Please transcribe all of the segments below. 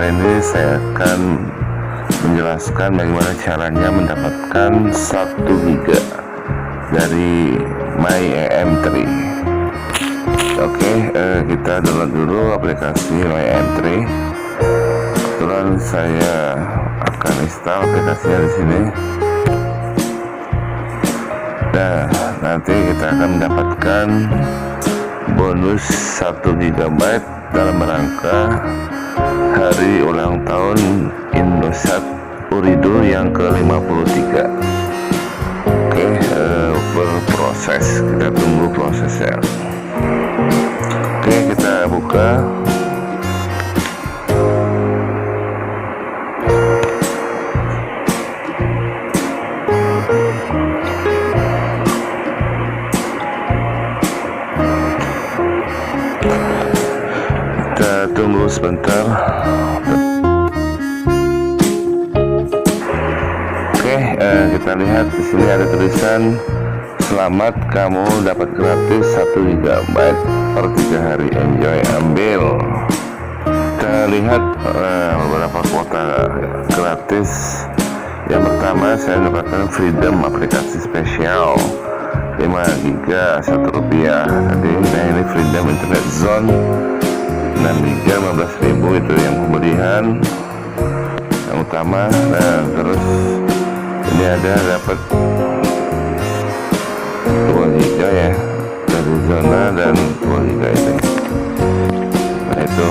kali ini saya akan menjelaskan bagaimana caranya mendapatkan 1 GB dari My-em3. Oke, kita download dulu aplikasi My-em3. Kebetulan saya akan install aplikasinya di sini. Nah, nanti kita akan mendapatkan bonus 1 GB dalam rangka hari ulang tahun Indosat Ooreedoo yang ke-53. Oke, berproses, kita tunggu prosesnya. Oke, kita buka. Kita tunggu sebentar. Oke, kita lihat di sini ada tulisan selamat, kamu dapat gratis 1 GB per 3 hari, enjoy, ambil. Kita lihat beberapa kuota gratis. Yang pertama, saya mendapatkan freedom aplikasi spesial 5 GB Rp1. Jadi ini freedom internet zone 6 GB 15.000, itu yang pembelian yang utama. Nah, terus ini ada dapat 2 GB ya dari zona dan 2 GB ini. Nah, itu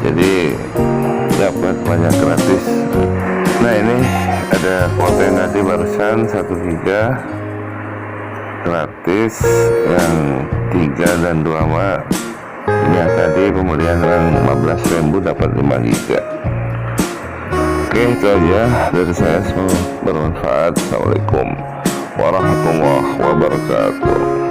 jadi dapat banyak gratis. Nah, ini ada kuota yang tadi barusan 1 GB gratis, yang 3 dan 2 mah ini yang tadi pembelian yang 15.000 dapat 5 GB. Oke, itu aja dari saya, semoga bermanfaat. Assalamualaikum warahmatullahi wabarakatuh.